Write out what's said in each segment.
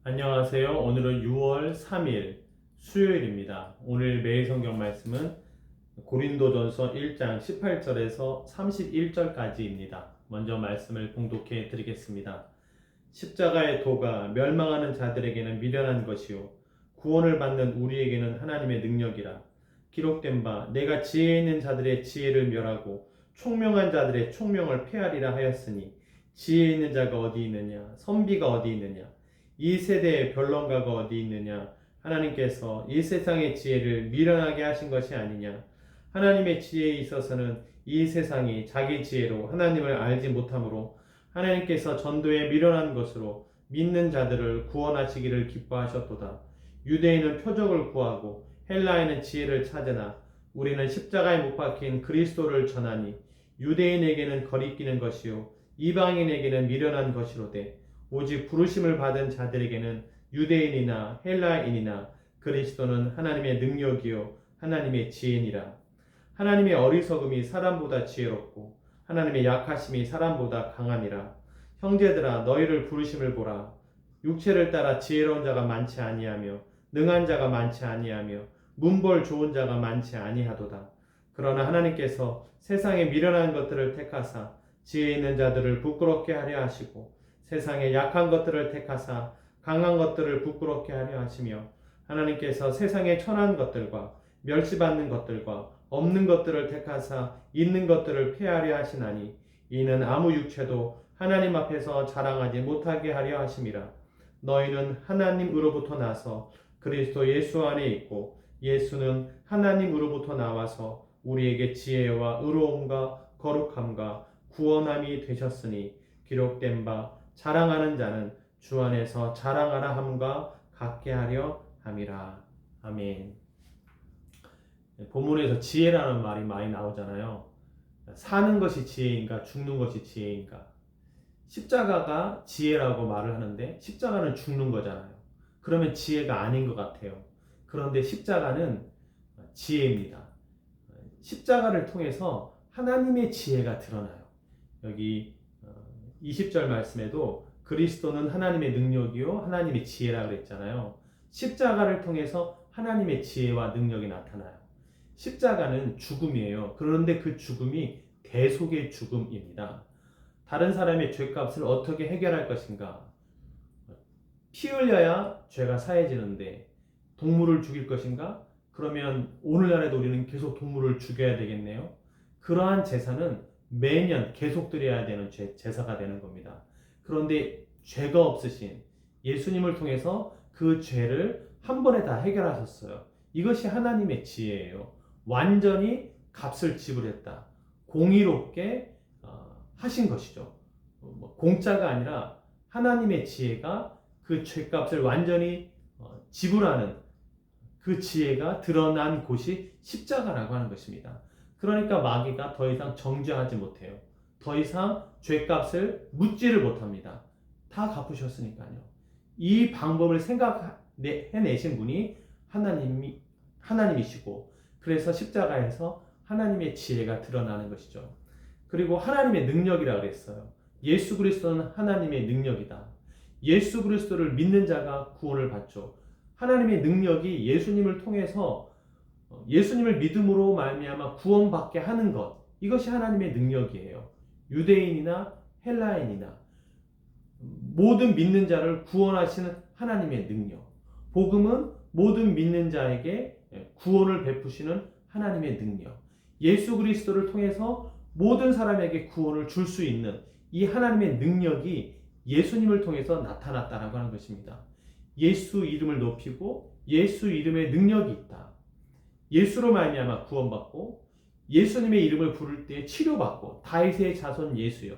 안녕하세요. 오늘은 6월 3일 수요일입니다. 오늘 매일 성경 말씀은 고린도전서 1장 18절에서 31절까지입니다. 먼저 말씀을 봉독해 드리겠습니다. 십자가의 도가 멸망하는 자들에게는 미련한 것이요 구원을 받는 우리에게는 하나님의 능력이라. 기록된 바 내가 지혜 있는 자들의 지혜를 멸하고 총명한 자들의 총명을 폐하리라 하였으니 지혜 있는 자가 어디 있느냐 선비가 어디 있느냐 이 세대의 변론가가 어디 있느냐 하나님께서 이 세상의 지혜를 미련하게 하신 것이 아니냐. 하나님의 지혜에 있어서는 이 세상이 자기 지혜로 하나님을 알지 못하므로 하나님께서 전도에 미련한 것으로 믿는 자들을 구원하시기를 기뻐하셨도다. 유대인은 표적을 구하고 헬라인은 지혜를 찾으나 우리는 십자가에 못 박힌 그리스도를 전하니 유대인에게는 거리끼는 것이요 이방인에게는 미련한 것이로되 오직 부르심을 받은 자들에게는 유대인이나 헬라인이나 그리스도는 하나님의 능력이요 하나님의 지혜니라. 하나님의 어리석음이 사람보다 지혜롭고 하나님의 약하심이 사람보다 강함이라. 형제들아 너희를 부르심을 보라. 육체를 따라 지혜로운 자가 많지 아니하며 능한 자가 많지 아니하며 문벌 좋은 자가 많지 아니하도다. 그러나 하나님께서 세상에 미련한 것들을 택하사 지혜 있는 자들을 부끄럽게 하려 하시고 세상에 약한 것들을 택하사 강한 것들을 부끄럽게 하려 하시며 하나님께서 세상에 천한 것들과 멸시받는 것들과 없는 것들을 택하사 있는 것들을 폐하려 하시나니 이는 아무 육체도 하나님 앞에서 자랑하지 못하게 하려 하심이라. 너희는 하나님으로부터 나서 그리스도 예수 안에 있고 예수는 하나님으로부터 나와서 우리에게 지혜와 의로움과 거룩함과 구원함이 되셨으니 기록된 바 자랑하는 자는 주 안에서 자랑하라 함과 같게 하려 함이라. 아멘. 본문에서 지혜라는 말이 많이 나오잖아요. 사는 것이 지혜인가 죽는 것이 지혜인가. 십자가가 지혜라고 말을 하는데 십자가는 죽는 거잖아요. 그러면 지혜가 아닌 것 같아요. 그런데 십자가는 지혜입니다. 십자가를 통해서 하나님의 지혜가 드러나요. 여기 20절 말씀에도 그리스도는 하나님의 능력이요 하나님의 지혜라 그랬잖아요. 십자가를 통해서 하나님의 지혜와 능력이 나타나요. 십자가는 죽음이에요. 그런데 그 죽음이 대속의 죽음입니다. 다른 사람의 죄값을 어떻게 해결할 것인가? 피 흘려야 죄가 사해지는데 동물을 죽일 것인가? 그러면 오늘날에도 우리는 계속 동물을 죽여야 되겠네요. 그러한 제사는 매년 계속 드려야 되는 제사가 되는 겁니다. 그런데 죄가 없으신 예수님을 통해서 그 죄를 한 번에 다 해결하셨어요. 이것이 하나님의 지혜예요. 완전히 값을 지불했다. 공의롭게 하신 것이죠. 공짜가 아니라 하나님의 지혜가 그 죄값을 완전히 지불하는 그 지혜가 드러난 곳이 십자가라고 하는 것입니다. 그러니까 마귀가 더 이상 정죄하지 못해요. 더 이상 죄값을 묻지를 못합니다. 다 갚으셨으니까요. 이 방법을 해내신 분이 하나님이시고 그래서 십자가에서 하나님의 지혜가 드러나는 것이죠. 그리고 하나님의 능력이라고 그랬어요. 예수 그리스도는 하나님의 능력이다. 예수 그리스도를 믿는 자가 구원을 받죠. 하나님의 능력이 예수님을 통해서 예수님을 믿음으로 말미암아 구원받게 하는 것, 이것이 하나님의 능력이에요. 유대인이나 헬라인이나 모든 믿는 자를 구원하시는 하나님의 능력. 복음은 모든 믿는 자에게 구원을 베푸시는 하나님의 능력. 예수 그리스도를 통해서 모든 사람에게 구원을 줄 수 있는 이 하나님의 능력이 예수님을 통해서 나타났다라고 하는 것입니다. 예수 이름을 높이고 예수 이름에 능력이 있다. 예수로 말미암아 구원받고 예수님의 이름을 부를 때 치료받고 다윗의 자손 예수여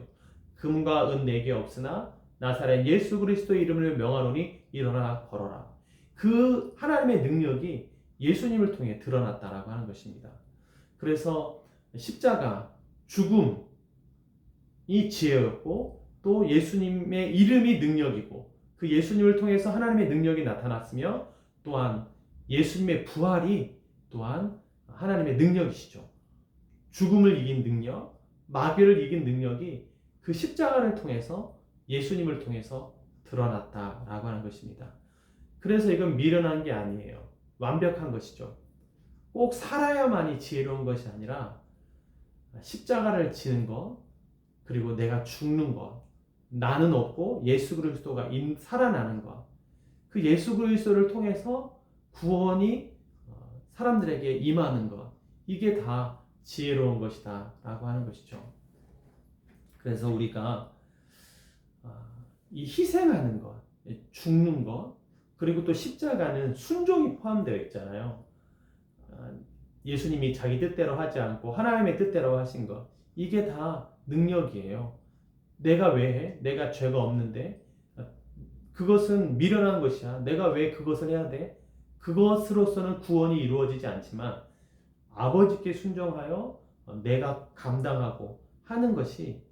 금과 은 내게 없으나 나사렛 예수 그리스도의 이름을 명하노니 일어나 걸어라. 그 하나님의 능력이 예수님을 통해 드러났다라고 하는 것입니다. 그래서 십자가 죽음이 지혜였고 또 예수님의 이름이 능력이고 그 예수님을 통해서 하나님의 능력이 나타났으며 또한 예수님의 부활이 또한 하나님의 능력이시죠. 죽음을 이긴 능력, 마귀를 이긴 능력이 그 십자가를 통해서 예수님을 통해서 드러났다라고 하는 것입니다. 그래서 이건 미련한 게 아니에요. 완벽한 것이죠. 꼭 살아야만이 지혜로운 것이 아니라 십자가를 지는 것, 그리고 내가 죽는 것, 나는 없고 예수 그리스도가 살아나는 것, 그 예수 그리스도를 통해서 구원이 사람들에게 임하는 것, 이게 다 지혜로운 것이다 라고 하는 것이죠. 그래서 우리가 이 희생하는 것, 죽는 것, 그리고 또 십자가는 순종이 포함되어 있잖아요. 예수님이 자기 뜻대로 하지 않고 하나님의 뜻대로 하신 것, 이게 다 능력이에요. 내가 왜 해? 내가 죄가 없는데. 그것은 미련한 것이야. 내가 왜 그것을 해야 돼? 그것으로서는 구원이 이루어지지 않지만 아버지께 순종하여 내가 감당하고 하는 것이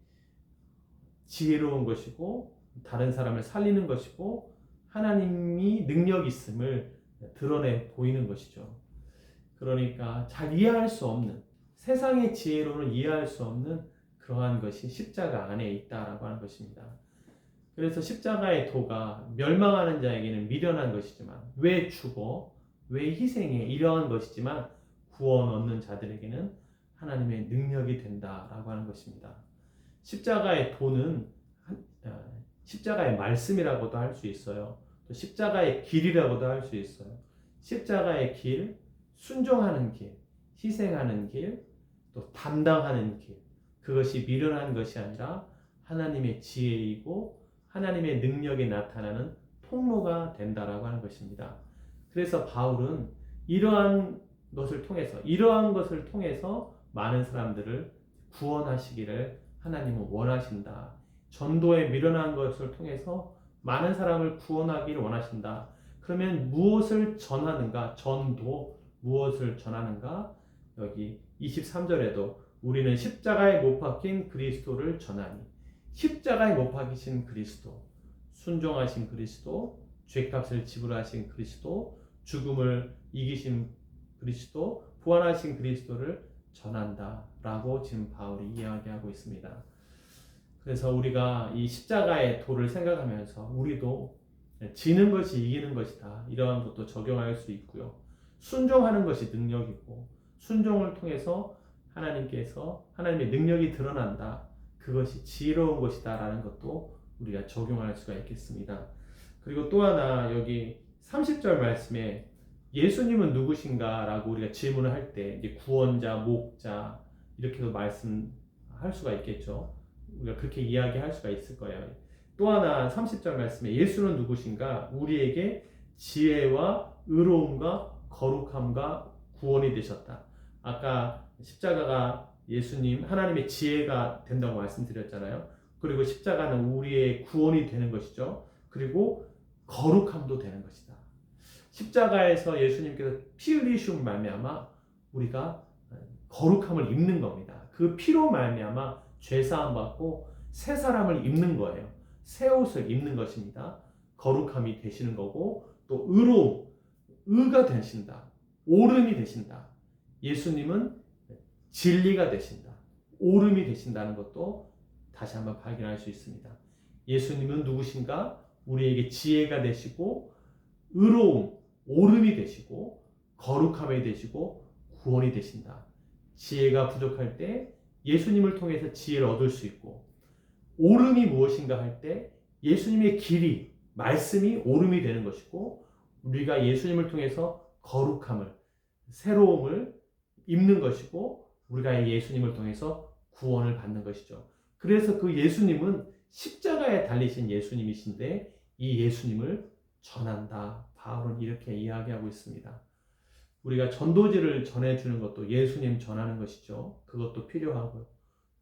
지혜로운 것이고 다른 사람을 살리는 것이고 하나님이 능력 있음을 드러내 보이는 것이죠. 그러니까 잘 이해할 수 없는, 세상의 지혜로는 이해할 수 없는 그러한 것이 십자가 안에 있다라고 하는 것입니다. 그래서 십자가의 도가 멸망하는 자에게는 미련한 것이지만, 왜 죽어? 왜 희생해? 이러한 것이지만 구원 얻는 자들에게는 하나님의 능력이 된다라고 하는 것입니다. 십자가의 도는 십자가의 말씀이라고도 할 수 있어요. 또 십자가의 길이라고도 할 수 있어요. 십자가의 길, 순종하는 길, 희생하는 길, 또 담당하는 길, 그것이 미련한 것이 아니라 하나님의 지혜이고 하나님의 능력이 나타나는 통로가 된다라고 하는 것입니다. 그래서 바울은 이러한 것을 통해서 많은 사람들을 구원하시기를 하나님은 원하신다. 전도에 미련한 것을 통해서 많은 사람을 구원하기를 원하신다. 그러면 무엇을 전하는가? 전도 무엇을 전하는가? 여기 23절에도 우리는 십자가에 못 박힌 그리스도를 전하니, 십자가에 못 박히신 그리스도, 순종하신 그리스도, 죄값을 지불하신 그리스도, 죽음을 이기신 그리스도, 부활하신 그리스도를 전한다라고 지금 바울이 이야기하고 있습니다. 그래서 우리가 이 십자가의 도를 생각하면서 우리도 지는 것이 이기는 것이다, 이러한 것도 적용할 수 있고요. 순종하는 것이 능력이고 순종을 통해서 하나님의 능력이 드러난다, 그것이 지혜로운 것이다 라는 것도 우리가 적용할 수가 있겠습니다. 그리고 또 하나 여기 30절 말씀에 예수님은 누구신가 라고 우리가 질문을 할 때 구원자, 목자 이렇게도 말씀할 수가 있겠죠. 우리가 그렇게 이야기할 수가 있을 거예요. 또 하나 30절 말씀에 예수는 누구신가? 우리에게 지혜와 의로움과 거룩함과 구원이 되셨다. 아까 십자가가 예수님 하나님의 지혜가 된다고 말씀드렸잖아요. 그리고 십자가는 우리의 구원이 되는 것이죠. 그리고 거룩함도 되는 것이다. 십자가에서 예수님께서 피 흘리심을 말미암아 우리가 거룩함을 입는 겁니다. 그 피로 말미암아 죄 사함 받고 새 사람을 입는 거예요. 새 옷을 입는 것입니다. 거룩함이 되시는 거고, 또 의로움, 의가 되신다. 옳음이 되신다. 예수님은 진리가 되신다. 옳음이 되신다는 것도 다시 한번 발견할 수 있습니다. 예수님은 누구신가? 우리에게 지혜가 되시고 의로움, 옳음이 되시고 거룩함이 되시고 구원이 되신다. 지혜가 부족할 때 예수님을 통해서 지혜를 얻을 수 있고, 옳음이 무엇인가 할 때 예수님의 길이, 말씀이 옳음이 되는 것이고, 우리가 예수님을 통해서 거룩함을, 새로움을 입는 것이고, 우리가 예수님을 통해서 구원을 받는 것이죠. 그래서 그 예수님은 십자가에 달리신 예수님이신데 이 예수님을 전한다. 바울은 이렇게 이야기하고 있습니다. 우리가 전도지를 전해주는 것도 예수님 전하는 것이죠. 그것도 필요하고요.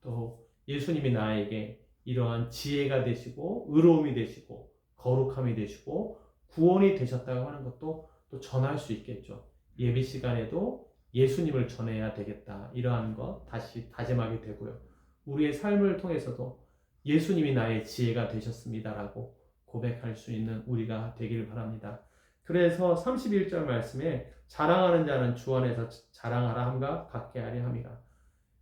또 예수님이 나에게 이러한 지혜가 되시고 의로움이 되시고 거룩함이 되시고 구원이 되셨다고 하는 것도 또 전할 수 있겠죠. 예배 시간에도 예수님을 전해야 되겠다, 이러한 것 다시 다짐하게 되고요. 우리의 삶을 통해서도 예수님이 나의 지혜가 되셨습니다라고 고백할 수 있는 우리가 되기를 바랍니다. 그래서 31절 말씀에 자랑하는 자는 주 안에서 자랑하라 함과 같게 하려 함이라.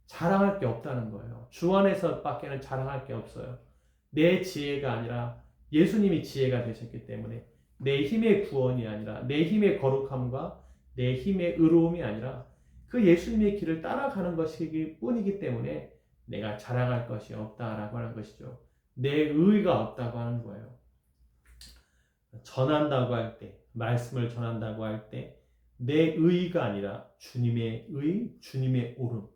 자랑할 게 없다는 거예요. 주 안에서 밖에는 자랑할 게 없어요. 내 지혜가 아니라 예수님이 지혜가 되셨기 때문에 내 힘의 구원이 아니라 내 힘의 거룩함과 내 힘의 의로움이 아니라 그 예수님의 길을 따라가는 것이기 뿐이기 때문에 내가 자랑할 것이 없다라고 하는 것이죠. 내 의의가 없다고 하는 거예요. 전한다고 할 때, 말씀을 전한다고 할 때 내 의의가 아니라 주님의 의, 주님의 옳음,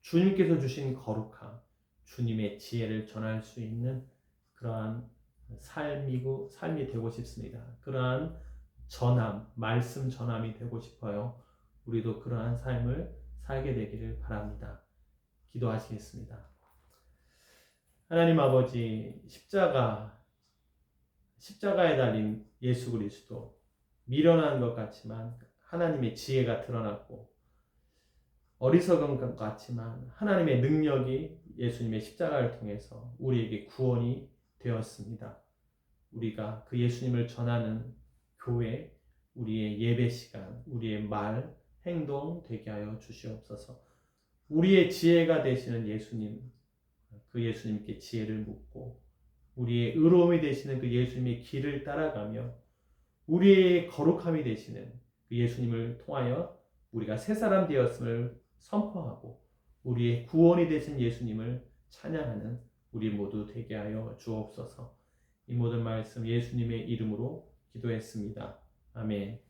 주님께서 주신 거룩함, 주님의 지혜를 전할 수 있는 그러한 삶이 되고 싶습니다. 그러한 전함, 말씀 전함이 되고 싶어요. 우리도 그러한 삶을 살게 되기를 바랍니다. 기도하시겠습니다. 하나님 아버지, 십자가에 달린 예수 그리스도, 미련한 것 같지만 하나님의 지혜가 드러났고 어리석은 것 같지만 하나님의 능력이 예수님의 십자가를 통해서 우리에게 구원이 되었습니다. 우리가 그 예수님을 전하는 교회, 우리의 예배 시간, 우리의 말, 행동 되게 하여 주시옵소서. 우리의 지혜가 되시는 예수님, 그 예수님께 지혜를 묻고 우리의 의로움이 되시는 그 예수님의 길을 따라가며 우리의 거룩함이 되시는 그 예수님을 통하여 우리가 새 사람 되었음을 선포하고 우리의 구원이 되신 예수님을 찬양하는 우리 모두 되게 하여 주옵소서. 이 모든 말씀 예수님의 이름으로 기도했습니다. 아멘.